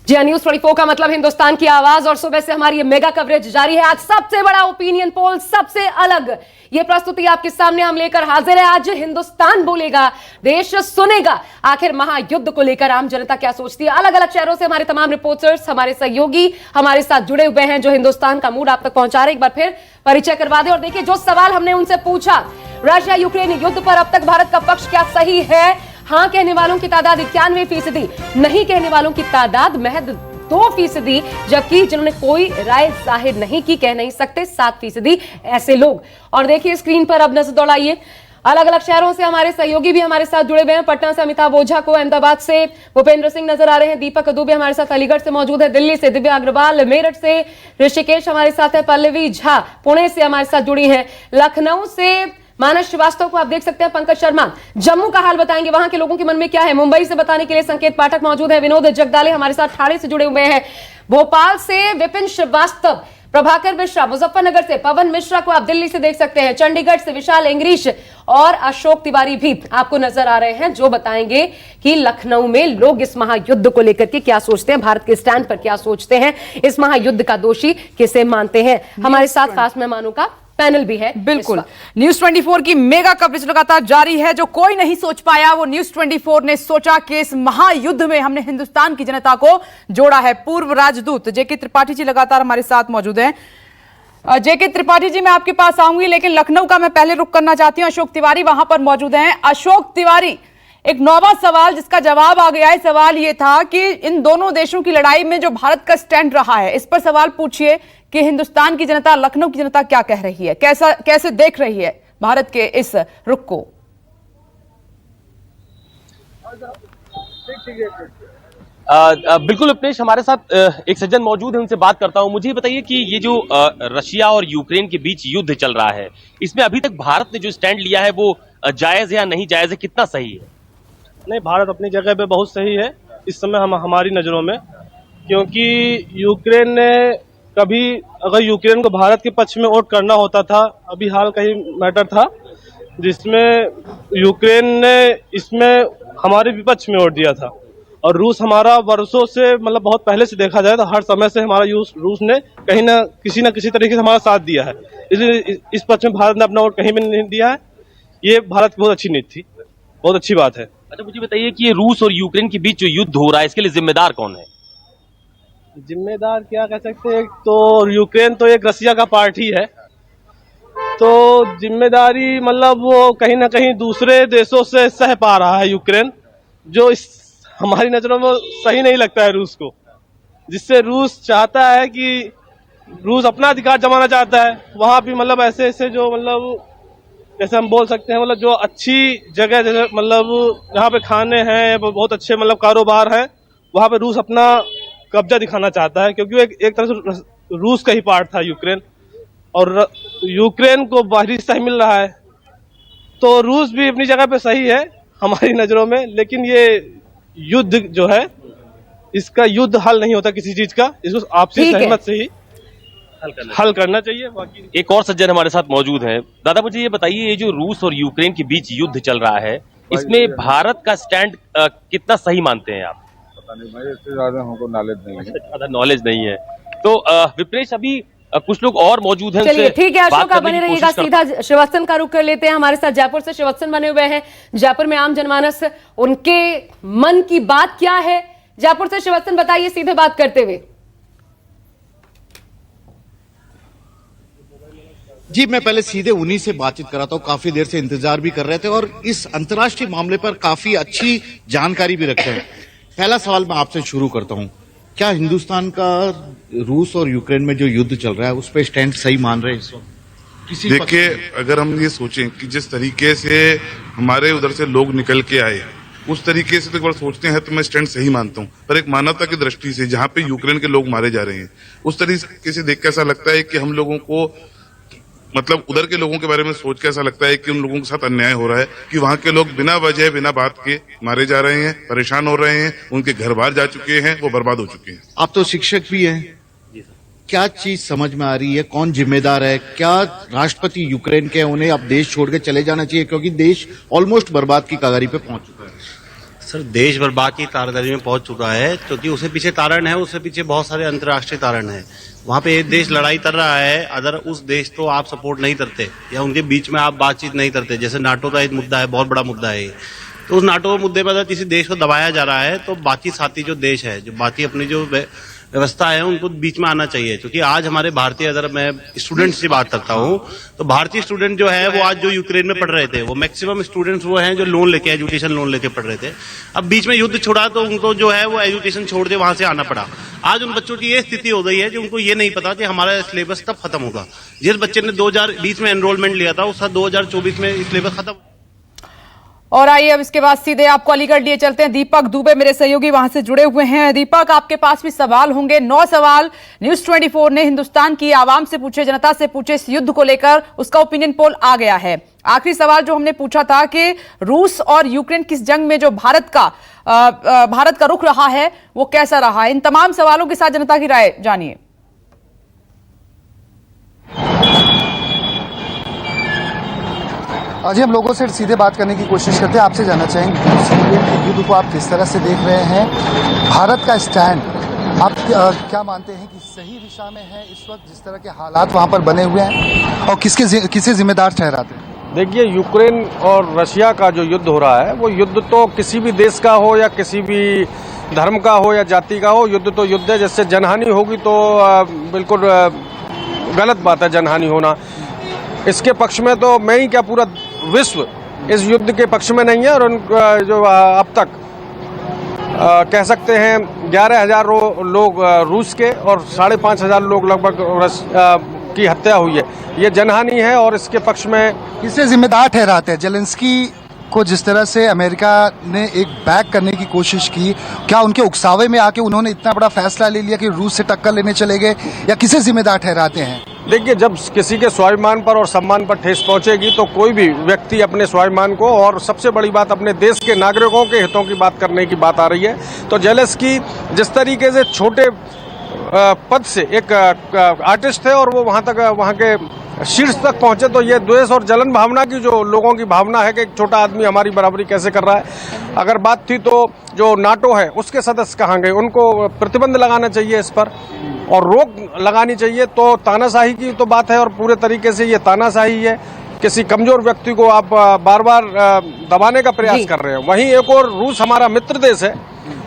जी हाँ, न्यूज 24 का मतलब हिंदुस्तान की आवाज और सुबह से हमारी ये मेगा कवरेज जारी है। आज सबसे बड़ा ओपिनियन पोल, सबसे अलग ये प्रस्तुति आपके सामने हम लेकर हाजिर है। आज हिंदुस्तान बोलेगा, देश सुनेगा, आखिर महायुद्ध को लेकर आम जनता क्या सोचती है। अलग अलग शहरों से हमारे तमाम रिपोर्टर्स, हमारे सहयोगी हमारे साथ जुड़े हुए हैं जो हिंदुस्तान का मूड आप तक पहुंचा रहे हैं। एक बार फिर परिचय करवा दे और देखिए जो सवाल हमने उनसे पूछा, रशिया यूक्रेन युद्ध पर अब तक भारत का पक्ष क्या सही है। हाँ कहने वालों की तादाद 91%, नहीं कहने वालों की तादाद महज 2%, जबकि जिन्होंने कोई राय जाहिर नहीं की, कह नहीं सकते, 7% ऐसे लोग। और देखिए स्क्रीन पर अब नजर दौड़ाइए, अलग अलग शहरों से हमारे सहयोगी भी हमारे साथ जुड़े हुए हैं। पटना से अमिताभ ओझा को, अहमदाबाद से भूपेंद्र सिंह नजर आ रहे हैं, दीपक दुबे हमारे साथ अलीगढ़ से मौजूद है, दिल्ली से दिव्या अग्रवाल, मेरठ से ऋषिकेश हमारे साथ है, पल्लवी झा पुणे से हमारे साथ जुड़ी है, लखनऊ से मानस श्रीवास्तव को आप देख सकते हैं, पंकज शर्मा जम्मू का हाल बताएंगे, वहां के लोगों के मन में क्या है। मुंबई से बताने के लिए संकेत पाठक मौजूद है, विनोद जगदाले हमारे साथ ठाणे से जुड़े हुए हैं, भोपाल से विपिन श्रीवास्तव, प्रभाकर मिश्रा मुजफ्फरनगर से, पवन मिश्रा को आप दिल्ली से देख सकते हैं, चंडीगढ़ से विशाल इंग्रीश और अशोक तिवारी भी आपको नजर आ रहे हैं, जो बताएंगे कि लखनऊ में लोग इस महायुद्ध को लेकर के क्या सोचते हैं, भारत के स्टैंड पर क्या सोचते हैं, इस महायुद्ध का दोषी किसे मानते हैं। हमारे साथ खास मेहमानों का पैनल भी है। बिल्कुल, न्यूज 24 की मेगा कवरेज लगातार जारी है। जो कोई नहीं सोच पाया वो न्यूज 24 ने सोचा कि इस महायुद्ध में हमने हिंदुस्तान की जनता को जोड़ा है। पूर्व राजदूत जेके त्रिपाठी जी लगातार हमारे साथ मौजूद हैं। जेके त्रिपाठी जी, मैं आपके पास आऊंगी, लेकिन लखनऊ का मैं पहले रुख करना चाहती हूँ। अशोक तिवारी वहां पर मौजूद हैं। अशोक तिवारी, एक नौवां सवाल जिसका जवाब आ गया है। सवाल यह था कि इन दोनों देशों की लड़ाई में जो भारत का स्टैंड रहा है, इस पर सवाल पूछिए कि हिंदुस्तान की जनता, लखनऊ की जनता क्या कह रही है, कैसे देख रही है भारत के इस रुख को। बिल्कुल उपनेश, हमारे साथ एक सज्जन मौजूद है, उनसे बात करता हूं। मुझे बताइए कि ये जो रशिया और यूक्रेन के बीच युद्ध चल रहा है, इसमें अभी तक भारत ने जो स्टैंड लिया है वो जायज या नहीं जायज है, कितना सही है? नहीं, भारत अपनी जगह पे बहुत सही है इस समय हमारी नज़रों में, क्योंकि यूक्रेन ने कभी, अगर यूक्रेन को भारत के पक्ष में वोट करना होता था, अभी हाल का ही मैटर था जिसमें यूक्रेन ने इसमें हमारे विपक्ष में वोट दिया था, और रूस हमारा वर्षों से, मतलब बहुत पहले से देखा जाए तो हर समय से हमारा रूस ने कहीं ना किसी तरीके से हमारा साथ दिया है। इसलिए इस पक्ष में भारत ने अपना वोट कहीं भी नहीं दिया है। ये भारत की बहुत अच्छी नीति थी, बहुत अच्छी बात है। अच्छा, मुझे बताइए कि ये रूस और यूक्रेन के बीच जो युद्ध हो रहा है, इसके लिए जिम्मेदार कौन है? जिम्मेदार क्या कह सकते हैं, तो यूक्रेन तो एक रसिया का पार्ट ही है, तो जिम्मेदारी मतलब वो कहीं ना कहीं दूसरे देशों से सह पा रहा है यूक्रेन, जो इस हमारी नजरों में सही नहीं लगता है रूस को, जिससे रूस चाहता है कि रूस अपना अधिकार जमाना चाहता है। वहां भी मतलब ऐसे ऐसे जो, मतलब जैसे हम बोल सकते हैं, मतलब जो अच्छी जगह, जैसे मतलब जहाँ पे खाने हैं, बहुत अच्छे मतलब कारोबार है, वहां पे रूस अपना कब्जा दिखाना चाहता है, क्योंकि एक तरह से रूस का ही पार्ट था यूक्रेन, और यूक्रेन को बाहरी सही मिल रहा है, तो रूस भी अपनी जगह पे सही है हमारी नजरों में। लेकिन ये युद्ध जो है, इसका युद्ध हल नहीं होता किसी चीज का, इसको आपसी सहमत से ही हल करना चाहिए। बाकी एक और सज्जन हमारे साथ मौजूद हैं। दादा, मुझे ये बताइए, ये जो रूस और यूक्रेन के बीच युद्ध चल रहा है, इसमें भारत का स्टैंड कितना सही मानते हैं आप? पता नहीं भाई, इससे ज्यादा हमको नॉलेज नहीं है। ज्यादा नॉलेज नहीं है तो विप्रेश, अभी कुछ लोग और मौजूद हैं। चलिए ठीक है अशोक, आप बने रहिएगा। सीधा श्रीवास्तव का रुख कर लेते हैं। हमारे साथ जयपुर से श्रीवास्तव बने हुए हैं। जयपुर में आम जनमानस, उनके मन की बात क्या है, जयपुर से श्रीवास्तव बताइए सीधे बात करते हुए। जी, मैं पहले सीधे उन्हीं से बातचीत कर रहा था, काफी देर से इंतजार भी कर रहे थे और इस अंतर्राष्ट्रीय मामले पर काफी अच्छी जानकारी भी रखते हैं। पहला सवाल मैं आपसे शुरू करता हूं, क्या हिंदुस्तान का रूस और यूक्रेन में जो युद्ध चल रहा है उस पर स्टैंड सही मान रहे हैं? देखिए, अगर हम ये सोचें कि जिस तरीके से हमारे उधर से लोग निकल के आए, उस तरीके से तो एक बार सोचते हैं तो मैं स्टैंड सही मानता हूं, पर एक मानवता की दृष्टि से जहां पे यूक्रेन के लोग मारे जा रहे हैं, उस तरीके से देख के ऐसा लगता है कि हम लोगों को, मतलब उधर के लोगों के बारे में सोच के ऐसा लगता है कि उन लोगों के साथ अन्याय हो रहा है, कि वहां के लोग बिना वजह, बिना बात के मारे जा रहे हैं, परेशान हो रहे हैं, उनके घर बाहर जा चुके हैं, वो बर्बाद हो चुके हैं। आप तो शिक्षक भी हैं, क्या चीज समझ में आ रही है, कौन जिम्मेदार है? क्या राष्ट्रपति यूक्रेन के, उन्हें अब देश छोड़ के चले जाना चाहिए, क्योंकि देश ऑलमोस्ट बर्बाद की कगारी पे पहुंच चुका है? सर देश बर्बाद की तारादरी में पहुंच चुका है, क्योंकि उसके पीछे तारण है, उसके पीछे बहुत सारे अंतर्राष्ट्रीय तारण है। वहां पे एक देश लड़ाई कर रहा है, अगर उस देश को आप सपोर्ट नहीं करते या उनके बीच में आप बातचीत नहीं करते, जैसे नाटो का एक मुद्दा है, बहुत बड़ा मुद्दा है, तो उस नाटो मुद्दे पर अगर किसी देश को दबाया जा रहा है तो बाकी साथी जो देश है, जो बाकी अपनी जो व्यवस्था है, उनको बीच में आना चाहिए। क्योंकि आज हमारे भारतीय, अगर मैं स्टूडेंट्स से बात करता हूँ तो भारतीय स्टूडेंट जो है वो आज जो यूक्रेन में पढ़ रहे थे, वो मैक्सिमम स्टूडेंट्स वो हैं जो लोन लेके, एजुकेशन लोन लेके पढ़ रहे थे। अब बीच में युद्ध छोड़ा तो उनको जो है वो एजुकेशन छोड़ के वहां से आना पड़ा। आज उन बच्चों की ये स्थिति हो गई है कि उनको ये नहीं पता कि हमारा सिलेबस कब खत्म होगा। जिस बच्चे ने 2020 में एनरोलमेंट लिया था उसका 2024 में सिलेबस खत्म। और आइए अब इसके बाद सीधे आपको अलीगढ़ लिए चलते हैं। दीपक दुबे मेरे सहयोगी वहां से जुड़े हुए हैं। दीपक, आपके पास भी सवाल होंगे। 9 सवाल न्यूज 24 ने हिंदुस्तान की आवाम से पूछे, जनता से पूछे इस युद्ध को लेकर, उसका ओपिनियन पोल आ गया है। आखिरी सवाल जो हमने पूछा था कि रूस और यूक्रेन किस जंग में जो भारत का रुख रहा है वो कैसा रहा है। इन तमाम सवालों के साथ जनता की राय जानिए। आज हम लोगों से सीधे बात करने की कोशिश करते हैं। आपसे जानना चाहेंगे यूक्रेन के युद्ध को आप किस तरह से देख रहे हैं, भारत का स्टैंड आप क्या मानते हैं कि सही दिशा में है इस वक्त जिस तरह के हालात वहां पर बने हुए हैं, और किसे जिम्मेदार ठहराते हैं? देखिए, यूक्रेन और रशिया का जो युद्ध हो रहा है वो युद्ध तो किसी भी देश का हो या किसी भी धर्म का हो या जाति का हो, युद्ध तो युद्ध है। जिससे जनहानि होगी तो बिल्कुल गलत बात है जनहानि होना। इसके पक्ष में तो मैं ही क्या, पूरा विश्व इस युद्ध के पक्ष में नहीं है। और जो अब तक कह सकते हैं 11,000 लोग रूस के और 5,500 लोग लगभग की हत्या हुई है। ये जनहानि है और इसके पक्ष में किसे जिम्मेदार ठहराते हैं? जेलेंस्की को जिस तरह से अमेरिका ने एक बैक करने की कोशिश की, क्या उनके उकसावे में आके उन्होंने इतना बड़ा फैसला ले लिया कि रूस से टक्कर लेने चले गए, या किसे जिम्मेदार ठहराते हैं? देखिए, जब किसी के स्वाभिमान पर और सम्मान पर ठेस पहुंचेगी तो कोई भी व्यक्ति अपने स्वाभिमान को, और सबसे बड़ी बात अपने देश के नागरिकों के हितों की बात करने की बात आ रही है। तो जेलेंस्की जिस तरीके से छोटे पद से एक आर्टिस्ट थे और वो वहां के शीर्ष तक पहुंचे, तो ये द्वेष और जलन भावना की जो लोगों की भावना है कि एक छोटा आदमी हमारी बराबरी कैसे कर रहा है। अगर बात थी तो जो नाटो है उसके सदस्य कहाँ गए, उनको प्रतिबंध लगाना चाहिए इस पर और रोक लगानी चाहिए। तो तानाशाही की तो बात है और पूरे तरीके से ये तानाशाही है। किसी कमजोर व्यक्ति को आप बार बार दबाने का प्रयास कर रहे हैं। वहीं एक और रूस हमारा मित्र देश है,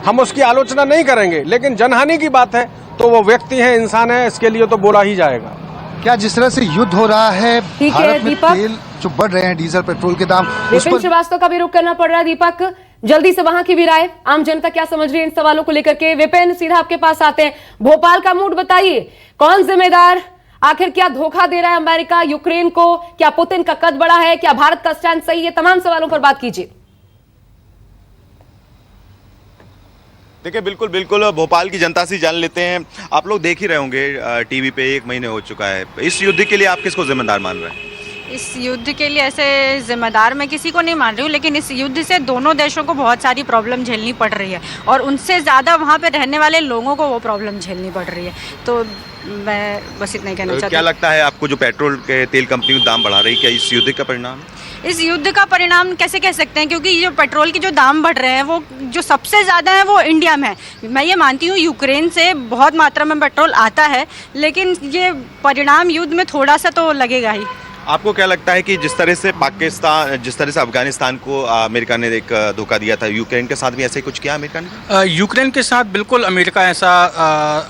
हम उसकी आलोचना नहीं करेंगे, लेकिन जनहानि की बात है तो वो व्यक्ति है, इंसान है, इसके लिए तो बोला ही जाएगा। क्या जिस तरह से युद्ध हो रहा है, भारत में तेल जो बढ़ रहे हैं, डीजल पेट्रोल के दाम, विपिन श्रीवास्तव का भी रुख करना पड़ रहा है। दीपक, जल्दी से वहां की भी राय, आम जनता क्या समझ रही है इन सवालों को लेकर के। विपिन, सीधा आपके पास आते हैं। भोपाल का मूड बताइए, कौन जिम्मेदार, आखिर क्या धोखा दे रहा है अमेरिका यूक्रेन को, क्या पुतिन का कद बड़ा है, क्या भारत का स्टैंड सही है, तमाम सवालों पर बात कीजिए। देखिए, बिल्कुल भोपाल की जनता से जान लेते हैं। आप लोग देख ही रहे होंगे टीवी पे, 1 महीने हो चुका है। इस युद्ध के लिए आप किसको जिम्मेदार मान रहे हैं? इस युद्ध के लिए ऐसे जिम्मेदार मैं किसी को नहीं मान रही हूँ, लेकिन इस युद्ध से दोनों देशों को बहुत सारी प्रॉब्लम झेलनी पड़ रही है और उनसे ज़्यादा वहाँ पे रहने वाले लोगों को वो प्रॉब्लम झेलनी पड़ रही है। तो मैं बस इतना ही कहना चाहती हूँ। क्या लगता है आपको, जो पेट्रोल के तेल कंपनी को दाम बढ़ा रही है, क्या इस युद्ध का परिणाम? इस युद्ध का परिणाम कैसे कह सकते हैं, क्योंकि जो पेट्रोल के जो दाम बढ़ रहे हैं वो जो सबसे ज़्यादा है वो इंडिया में है। मैं ये मानती हूँ यूक्रेन से बहुत मात्रा में पेट्रोल आता है, लेकिन ये परिणाम युद्ध में थोड़ा सा तो लगेगा ही। आपको क्या लगता है कि जिस तरह से अफगानिस्तान को अमेरिका ने एक धोखा दिया था, यूक्रेन के साथ भी ऐसे कुछ किया अमेरिका ने? यूक्रेन के साथ बिल्कुल अमेरिका ऐसा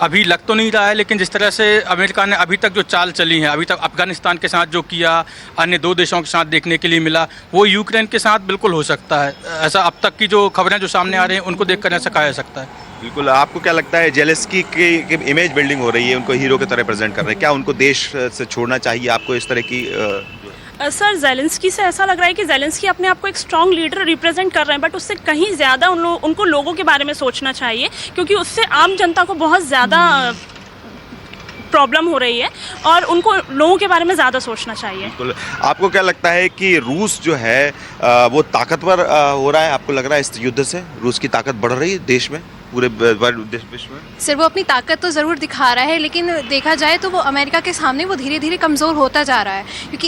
अभी लग तो नहीं रहा है, लेकिन जिस तरह से अमेरिका ने अभी तक जो चाल चली है, अभी तक अफगानिस्तान के साथ जो किया, अन्य 2 देशों के साथ देखने के लिए मिला, वो यूक्रेन के साथ बिल्कुल हो सकता है। ऐसा अब तक की जो खबरें जो सामने आ रही हैं उनको देखकर ऐसा कहा जा सकता है। बिल्कुल। आपको क्या लगता है, जेलेंस्की की इमेज बिल्डिंग हो रही है, उनको हीरो की तरह प्रेजेंट कर रहे हैं, क्या उनको देश से छोड़ना चाहिए? आपको इस तरह की सर, जेलेंस्की से ऐसा लग रहा है कि जेलेंस्की अपने आप को एक स्ट्रॉन्ग लीडर रिप्रेजेंट कर रहे हैं, बट उससे कहीं ज़्यादा उनको लोगों के बारे में सोचना चाहिए, क्योंकि उससे आम जनता को बहुत ज़्यादा प्रॉब्लम हो रही है और उनको लोगों के बारे में ज़्यादा सोचना चाहिए। बिल्कुल। आपको क्या लगता है कि रूस जो है वो ताकतवर हो रहा है? आपको लग रहा है इस युद्ध से रूस की ताकत बढ़ रही है देश में? पूरे विश्व में? सर वो अपनी ताकत तो ज़रूर दिखा रहा है, लेकिन देखा जाए तो वो अमेरिका के सामने वो धीरे धीरे कमज़ोर होता जा रहा है, क्योंकि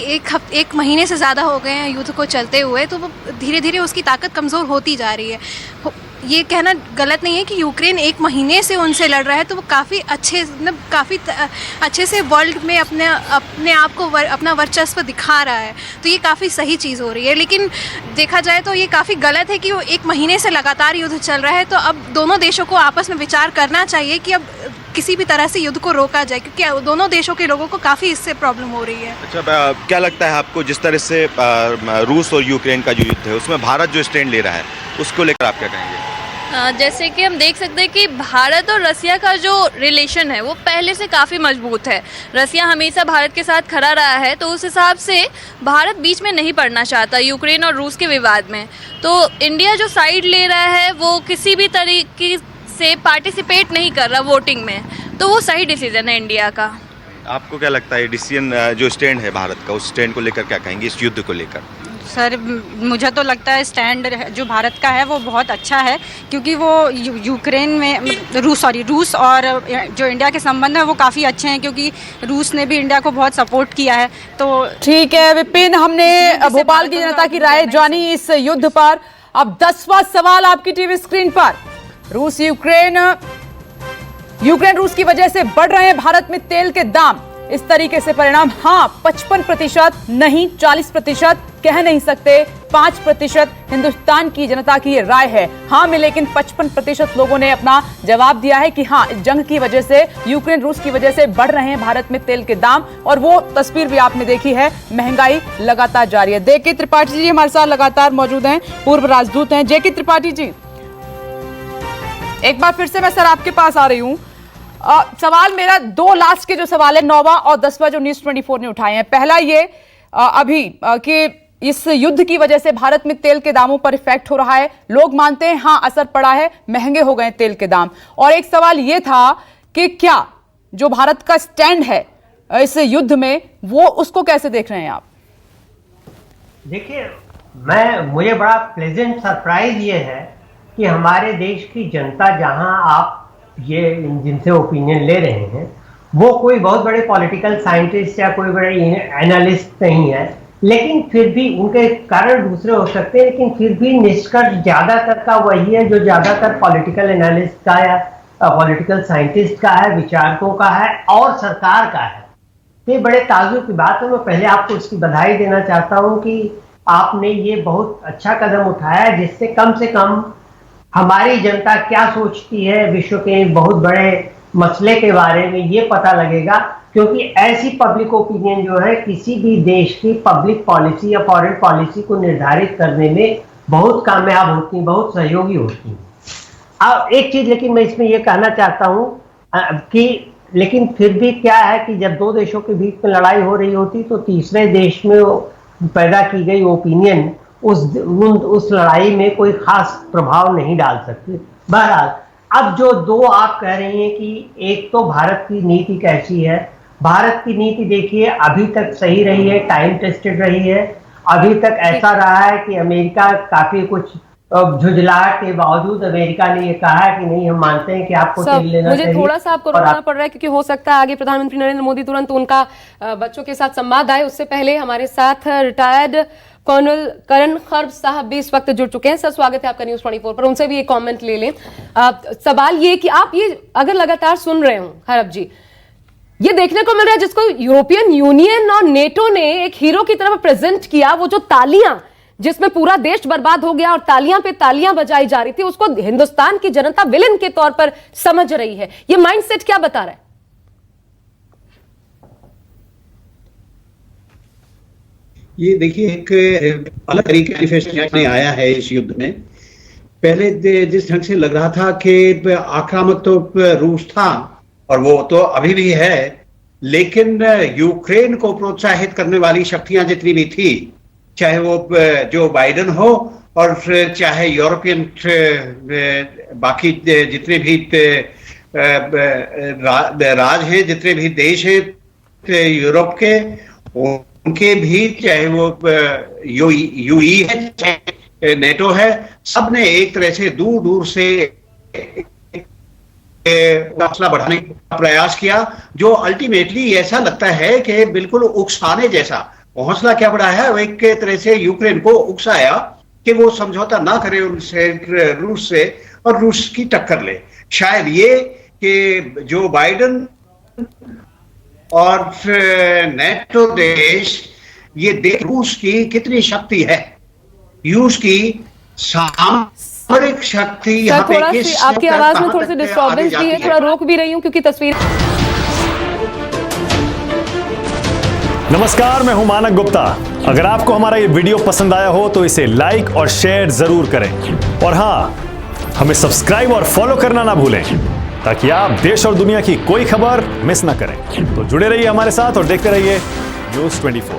एक महीने से ज़्यादा हो गए हैं युद्ध को चलते हुए, तो वो धीरे धीरे उसकी ताकत कमज़ोर होती जा रही है। ये कहना गलत नहीं है कि यूक्रेन एक महीने से उनसे लड़ रहा है, तो वो काफ़ी अच्छे से वर्ल्ड में अपने आप को अपना वर्चस्व दिखा रहा है, तो ये काफ़ी सही चीज़ हो रही है। लेकिन देखा जाए तो ये काफ़ी गलत है कि वो एक महीने से लगातार युद्ध चल रहा है, तो अब दोनों देशों को आपस में विचार करना चाहिए कि अब किसी भी तरह से युद्ध को रोका जाए, क्योंकि दोनों देशों के लोगों को काफ़ी इससे प्रॉब्लम हो रही है। अच्छा, क्या लगता है आपको जिस तरह से रूस और यूक्रेन का जो युद्ध है उसमें भारत जो स्टैंड ले रहा है उसको लेकर आप क्या कहेंगे? जैसे कि हम देख सकते हैं कि भारत और रसिया का जो रिलेशन है वो पहले से काफ़ी मजबूत है। रसिया हमेशा भारत के साथ खड़ा रहा है, तो उस हिसाब से भारत बीच में नहीं पड़ना चाहता यूक्रेन और रूस के विवाद में। तो इंडिया जो साइड ले रहा है वो किसी भी तरीके से पार्टिसिपेट नहीं कर रहा वोटिंग में, तो वो सही डिसीजन है इंडिया का। आपको क्या लगता है डिसीजन जो स्टैंड है भारत का, उस स्टैंड को लेकर क्या कहेंगे इस युद्ध को लेकर? सर मुझे तो लगता है स्टैंड जो भारत का है वो बहुत अच्छा है, क्योंकि वो यूक्रेन में रूस और जो इंडिया के संबंध है वो काफ़ी अच्छे हैं, क्योंकि रूस ने भी इंडिया को बहुत सपोर्ट किया है। तो ठीक है विपिन, हमने भोपाल की जनता की राय जानी इस युद्ध पर। अब 10वां सवाल आपकी टीवी स्क्रीन पर। यूक्रेन रूस की वजह से बढ़ रहे हैं भारत में तेल के दाम। इस तरीके से परिणाम, हाँ 55%, नहीं 40%, कह नहीं सकते 5%। हिंदुस्तान की जनता की ये राय है हाँ में, लेकिन 55% लोगों ने अपना जवाब दिया है कि हाँ जंग की वजह से, यूक्रेन रूस की वजह से बढ़ रहे हैं भारत में तेल के दाम। और वो तस्वीर भी आपने देखी है, महंगाई लगातार जारी है। जेके त्रिपाठी जी हमारे साथ लगातार मौजूद हैं, पूर्व राजदूत हैं। जेके त्रिपाठी जी, एक बार फिर से मैं सर आपके पास आ रही हूँ। सवाल मेरा दो लास्ट के जो सवाल है, 9वां और 10वां, जो न्यूज़ 24 ने उठाए हैं। पहला ये अभी कि इस युद्ध की वजह से भारत में तेल के दामों पर इफेक्ट हो रहा है, लोग मानते हैं हाँ असर पड़ा है, महंगे हो गए तेल के दाम। और एक सवाल ये था कि क्या जो भारत का स्टैंड है इस युद्ध में, वो उसको कैसे देख रहे हैं आप? देखिए, मुझे बड़ा प्लेजेंट सरप्राइज ये है कि हमारे देश की जनता, जहां आप ये जिनसे ओपिनियन ले रहे हैं, वो कोई बहुत बड़े पॉलिटिकल साइंटिस्ट या कोई बड़े एनालिस्ट नहीं है, लेकिन फिर भी उनके कारण दूसरे हो सकते हैं, लेकिन फिर भी निष्कर्ष ज्यादातर का वही है जो ज्यादातर पॉलिटिकल एनालिस्ट का या पॉलिटिकल साइंटिस्ट का है, विचारकों का है और सरकार का है। ये बड़े ताज्जुब की बात है। मैं पहले आपको इसकी बधाई देना चाहता हूं कि आपने ये बहुत अच्छा कदम उठाया, जिससे कम हमारी जनता क्या सोचती है विश्व के एक बहुत बड़े मसले के बारे में ये पता लगेगा। क्योंकि ऐसी पब्लिक ओपिनियन जो है किसी भी देश की पब्लिक पॉलिसी या फॉरेन पॉलिसी को निर्धारित करने में बहुत कामयाब होती है, बहुत सहयोगी होती है। अब एक चीज लेकिन मैं इसमें ये कहना चाहता हूँ कि लेकिन फिर भी क्या है कि जब दो देशों के बीच में लड़ाई हो रही होती तो तीसरे देश में पैदा की गई ओपिनियन उस लड़ाई में कोई खास प्रभाव नहीं डाल सकती। बहरहाल, अब जो दो आप कह रही हैं कि एक तो भारत की नीति कैसी है, भारत की नीति देखिए अभी तक सही रही है, टाइम टेस्टेड रही है। अभी तक ऐसा रहा है कि अमेरिका काफी कुछ झुंझलाहट के बावजूद अमेरिका ने ये कहा है कि नहीं, हम मानते हैं कि आपको तेल लेना मुझे चाहिए। थोड़ा सा आपको रुकना पड़ रहा है, क्योंकि हो सकता है आगे प्रधानमंत्री नरेंद्र मोदी तुरंत उनका बच्चों के साथ संवाद आए। उससे पहले हमारे साथ रिटायर्ड कर्नल करण खर्ब साहब भी इस वक्त जुड़ चुके हैं। सर स्वागत है आपका न्यूज़ 24 पर। उनसे भी एक कमेंट ले लें। सवाल ये कि आप ये अगर लगातार सुन रहे हो खर्ब जी, ये देखने को मिल रहा है जिसको यूरोपियन यूनियन और नेटो ने एक हीरो की तरफ प्रेजेंट किया, वो जो तालियां जिसमें पूरा देश बर्बाद हो गया और तालियां पे तालियां बजाई जा रही थी, उसको हिंदुस्तान की जनता विलेन के तौर पर समझ रही है। ये माइंडसेट क्या बता रहा है? ये देखिए, एक अलग तरीके मैनिफेस्टो आया है इस युद्ध में। पहले जिस ढंग से लग रहा था कि आक्रामक तो रूस था और वो तो अभी भी है, लेकिन यूक्रेन को प्रोत्साहित करने वाली शक्तियां जितनी भी थी, चाहे वो जो बाइडेन हो और चाहे यूरोपियन बाकी जितने भी राज हैं, जितने भी देश हैं यूरोप के, उनके भी, चाहे वो यूई है चाहे नेटो है, सब ने एक तरह से दूर दूर से हौसला बढ़ाने का प्रयास किया, जो अल्टीमेटली ऐसा लगता है कि बिल्कुल उकसाने जैसा। हौसला क्या बढ़ाया है, वो एक तरह से यूक्रेन को उकसाया कि वो समझौता ना करे उनसे, रूस से, और रूस की टक्कर ले। शायद ये कि जो बाइडेन और नेटो देश ये देख रूस की कितनी शक्ति है, रूस की सामरिक शक्ति यहाँ पे थोड़ा किस सी आपकी आवाज में थोड़ी सी डिस्टर्बेंस भी है, थोड़ा रोक भी रही हूँ क्योंकि तस्वीर। नमस्कार, मैं हूं मानक गुप्ता। अगर आपको हमारा ये वीडियो पसंद आया हो तो इसे लाइक और शेयर जरूर करें, और हां, हमें सब्सक्राइब और फॉलो करना ना भूलें ताकि आप देश और दुनिया की कोई खबर मिस ना करें। तो जुड़े रहिए हमारे साथ और देखते रहिए News 24।